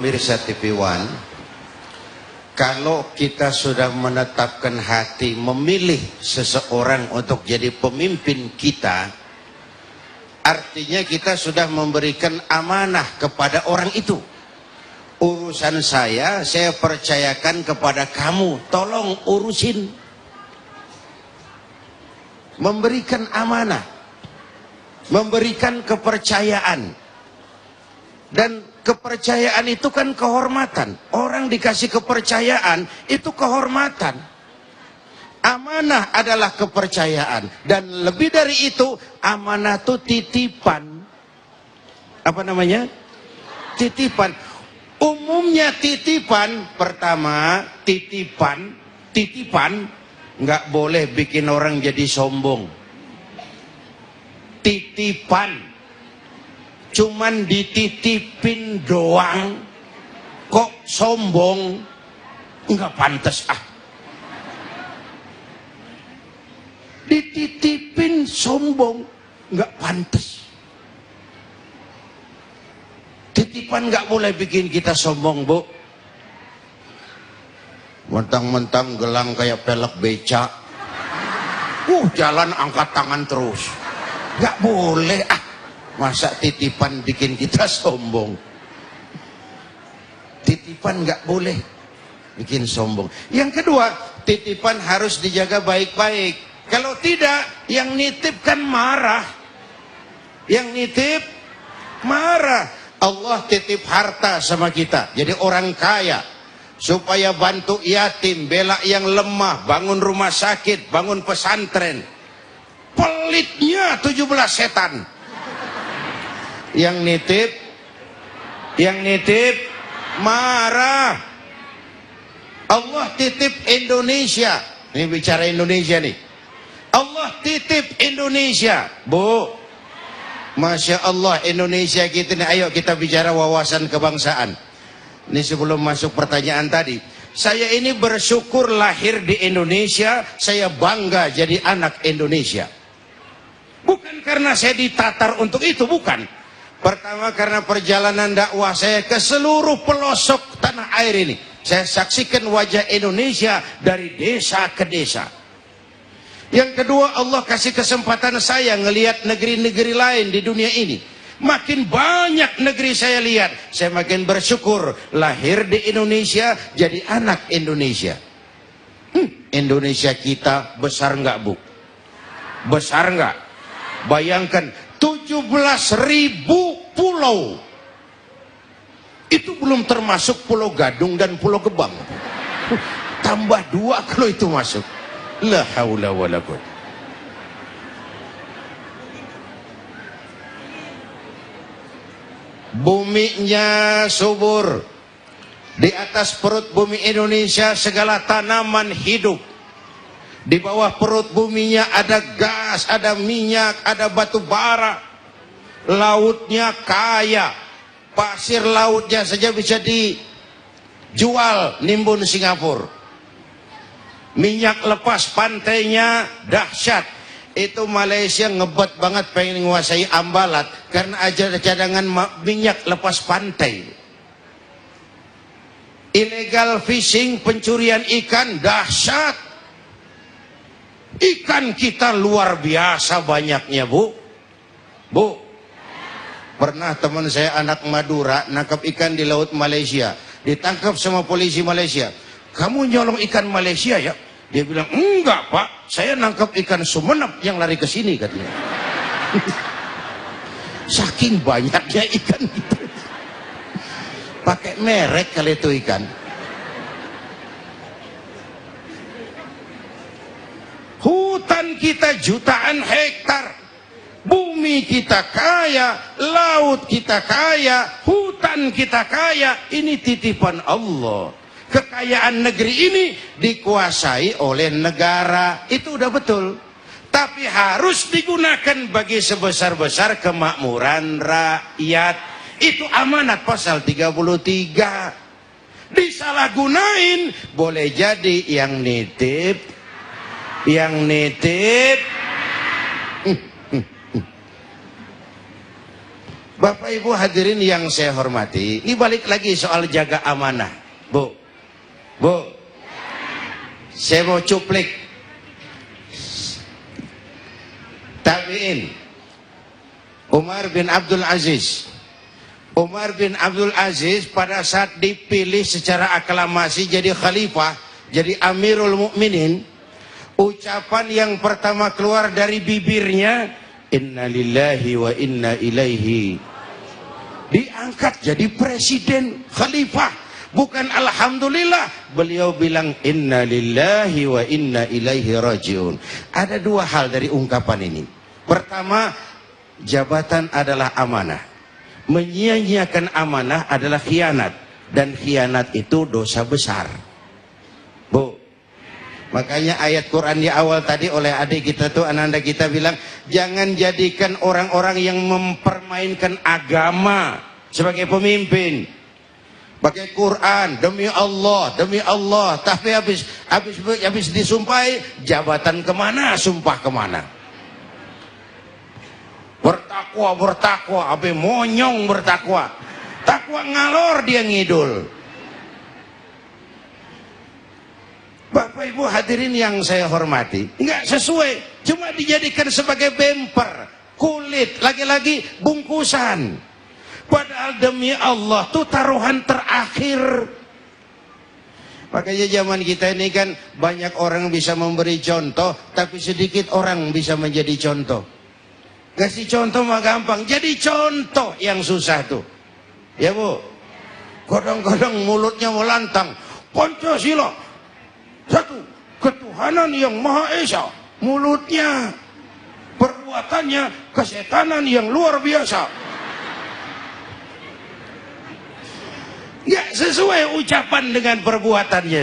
Pemirsa TV One, kalau kita sudah menetapkan hati memilih seseorang untuk jadi pemimpin kita, artinya kita sudah memberikan amanah kepada orang itu. Urusan saya percayakan kepada kamu, tolong urusin. Memberikan amanah, memberikan kepercayaan. Dan kepercayaan itu kan kehormatan. Orang dikasih kepercayaan itu kehormatan. Amanah adalah kepercayaan. Dan lebih dari itu, amanah itu titipan. Apa namanya? Titipan. Umumnya titipan, pertama titipan nggak boleh bikin orang jadi sombong. Titipan cuman dititipin doang kok sombong, nggak pantas ah. Dititipin sombong, nggak pantas. Titipan nggak boleh bikin kita sombong, Bu. Mentang-mentang gelang kayak pelek beca, jalan angkat tangan terus, nggak boleh ah. Masa titipan bikin kita sombong? Titipan nggak boleh bikin sombong. Yang kedua, titipan harus dijaga baik-baik. Kalau tidak, yang nitip kan marah. Yang nitip marah. Allah titip harta sama kita, jadi orang kaya, supaya bantu yatim, bela yang lemah, bangun rumah sakit, bangun pesantren. Pelitnya 17 setan. Yang nitip marah. Allah titip Indonesia. Ini bicara Indonesia nih. Allah titip Indonesia, Bu. Masya Allah, Indonesia kita nih. Ayo kita bicara wawasan kebangsaan. Ini sebelum masuk pertanyaan tadi, saya ini bersyukur lahir di Indonesia. Saya bangga jadi anak Indonesia. Bukan karena saya ditatar untuk itu, bukan. Pertama karena perjalanan dakwah saya ke seluruh pelosok tanah air ini. Saya saksikan wajah Indonesia dari desa ke desa. Yang kedua, Allah kasih kesempatan saya ngelihat negeri-negeri lain di dunia ini. Makin banyak negeri saya lihat, saya makin bersyukur lahir di Indonesia, jadi anak Indonesia. Indonesia kita besar nggak, Bu? Besar nggak? Bayangkan 17.000 pulau. Itu belum termasuk Pulau Gadung dan Pulau Gebang. Tambah 2 kalau itu masuk. La haula wala quwwata. Buminya subur. Di atas perut bumi Indonesia segala tanaman hidup. Di bawah perut buminya ada gas, ada minyak, ada batu bara. Lautnya kaya. Pasir lautnya saja bisa dijual nimbun Singapura. Minyak lepas pantainya dahsyat. Itu Malaysia ngebet banget pengen menguasai Ambalat karena ada cadangan minyak lepas pantai. Illegal fishing, pencurian ikan dahsyat. Ikan kita luar biasa banyaknya, Bu. Bu, pernah teman saya anak Madura nangkap ikan di laut Malaysia, ditangkap sama polisi Malaysia. Kamu nyolong ikan Malaysia ya? Dia bilang, enggak Pak, saya nangkap ikan Sumenep yang lari ke sini katanya. Saking banyaknya ikan kita. Pakai merek kali itu ikan. Hutan kita jutaan hektar. Bumi kita kaya, laut kita kaya, hutan kita kaya. Ini titipan Allah. Kekayaan negeri ini dikuasai oleh negara. Itu udah betul. Tapi harus digunakan bagi sebesar-besar kemakmuran rakyat. Itu amanat pasal 33. Disalahgunain boleh jadi yang nitip Bapak Ibu hadirin yang saya hormati, ini balik lagi soal jaga amanah. Bu, saya mau cuplik. Tabi'in Umar bin Abdul Aziz. Umar bin Abdul Aziz pada saat dipilih secara aklamasi jadi khalifah, jadi Amirul Mukminin, ucapan yang pertama keluar dari bibirnya, inna lillahi wa inna ilaihi. Diangkat jadi presiden khalifah, bukan alhamdulillah. Beliau bilang inna lillahi wa inna ilaihi rajiun. Ada dua hal dari ungkapan ini. Pertama, jabatan adalah amanah. Menyia-nyiakan amanah adalah khianat, dan khianat itu dosa besar. Bu, makanya ayat Quran di awal tadi oleh adik kita tuh, ananda kita bilang, jangan jadikan orang-orang yang mempermainkan agama sebagai pemimpin. Pakai Quran, demi Allah, tapi habis disumpahi, jabatan kemana, sumpah kemana. Bertakwa, abe monyong bertakwa. Takwa ngalor dia ngidul. Bapak Ibu hadirin yang saya hormati, nggak sesuai, cuma dijadikan sebagai bemper, kulit, lagi-lagi bungkusan. Padahal demi Allah tuh taruhan terakhir. Makanya zaman kita ini kan banyak orang bisa memberi contoh, tapi sedikit orang bisa menjadi contoh. Kasih contoh mah gampang, jadi contoh yang susah tuh. Ya Bu, kadang-kadang mulutnya melantang, Pancasila satu ketuhanan yang Maha Esa, mulutnya, perbuatannya kesetanan yang luar biasa. Ya sesuai ucapan dengan perbuatannya.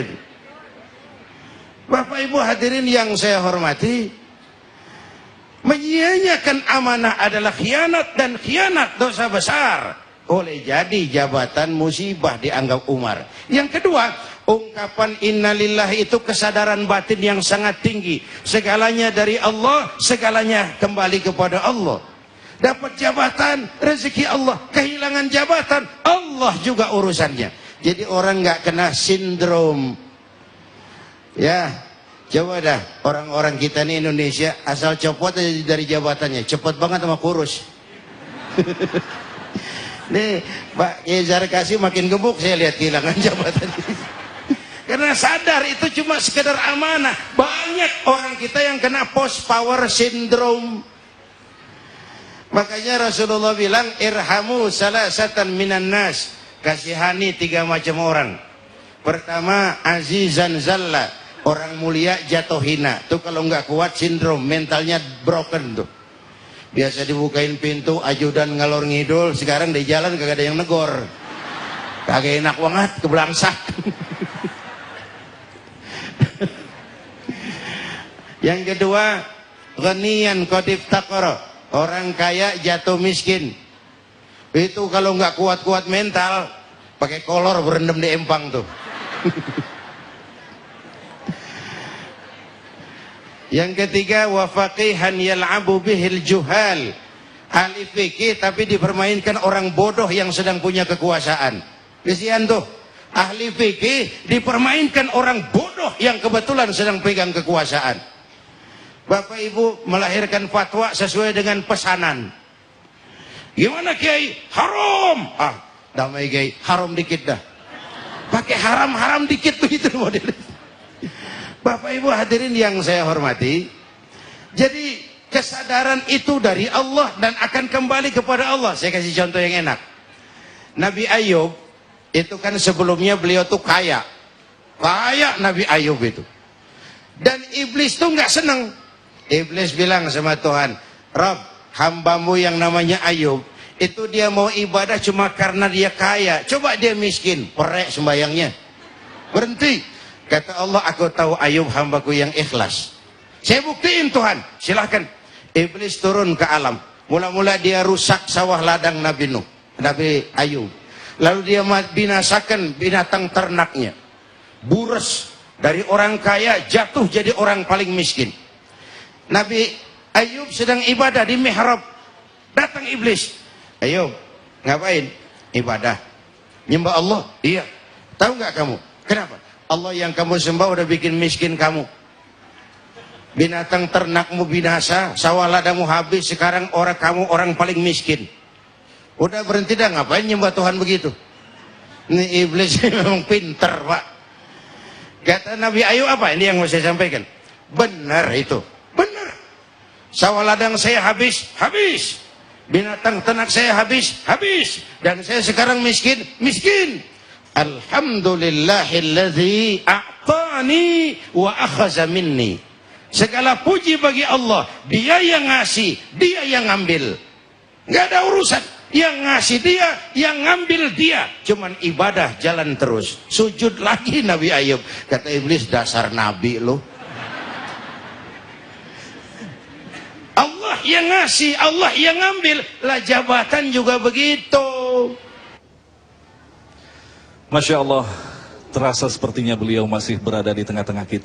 Bapak Ibu hadirin yang saya hormati, menyia-nyiakan amanah adalah khianat, dan khianat dosa besar. Oleh jadi jabatan musibah dianggap Umar. Yang kedua, ungkapan innalillah itu kesadaran batin yang sangat tinggi. Segalanya dari Allah, segalanya kembali kepada Allah. Dapat jabatan, rezeki Allah. Kehilangan jabatan, Allah juga urusannya. Jadi orang nggak kena sindrom. Ya, coba dah orang-orang kita nih Indonesia, asal copot aja dari jabatannya, cepet banget sama kurus. Nih Pak Yezar kasih makin gemuk, saya lihat kehilangan jabatan. Karena sadar itu cuma sekedar amanah. Banyak orang kita yang kena post power syndrome. Makanya Rasulullah bilang, irhamu salasatan minan nas. Kasihani 3 macam orang. Pertama, azizan zalla, orang mulia jatuh hina. Tuh kalau nggak kuat sindrom, mentalnya broken tuh. Biasa dibukain pintu, ajudan ngalor ngidul, sekarang di jalan kagak ada yang negor. Kagak enak banget, keblangsak. Yang kedua, ghaniyan qadif taqara, orang kaya jatuh miskin. Itu kalau nggak kuat-kuat mental, pakai kolor berendam di empang tuh. Yang ketiga, wa faqihan yal'abu bihil juhal, ahli fikih tapi dipermainkan orang bodoh yang sedang punya kekuasaan. Kesian tuh, ahli fikih dipermainkan orang bodoh yang kebetulan sedang pegang kekuasaan. Bapak Ibu melahirkan fatwa sesuai dengan pesanan. Gimana Kiai? Haram. Ah, damai Kiai, haram dikit dah. Pakai haram-haram dikit begitu modelnya. Bapak Ibu hadirin yang saya hormati, jadi kesadaran itu dari Allah dan akan kembali kepada Allah. Saya kasih contoh yang enak. Nabi Ayub itu kan sebelumnya beliau tuh kaya Nabi Ayub itu. Dan iblis tuh nggak seneng. Iblis bilang sama Tuhan, Rabb, hambamu yang namanya Ayub itu dia mau ibadah cuma karena dia kaya. Coba dia miskin, perek sembayangnya, berhenti. Kata Allah, aku tahu Ayub hambaku yang ikhlas. Saya buktiin Tuhan, silahkan. Iblis turun ke alam. Mula-mula dia rusak sawah ladang Nabi Nuh, Nabi Ayub. Lalu dia binasakan binatang ternaknya. Buras dari orang kaya jatuh jadi orang paling miskin. Nabi Ayub sedang ibadah di mihrab. Datang iblis. Ayub, Ngapain? Ibadah. Nyembah Allah? Iya. Tahu nggak kamu? Kenapa? Allah yang kamu sembah udah bikin miskin kamu. Binatang ternakmu binasa, sawah ladamu habis, sekarang kamu orang paling miskin. Udah berhenti dah, ngapain nyembah Tuhan begitu? Ini iblis memang pinter, Pak. Kata Nabi Ayub apa? Ini yang mau saya sampaikan. Benar itu. Benar. Sawah ladang saya habis. Binatang ternak saya habis. Dan saya sekarang miskin. Alhamdulillahilladzi a'tani wa akhaza minni. Segala puji bagi Allah. Dia yang ngasih, dia yang ngambil. Nggak ada urusan. Yang ngasih dia, yang ngambil dia. Cuman ibadah jalan terus. Sujud lagi Nabi Ayub. Kata iblis, dasar nabi lo. Allah yang ngasih, Allah yang ngambil. Lah jabatan juga begitu. Masya Allah, terasa sepertinya beliau masih berada di tengah-tengah kita.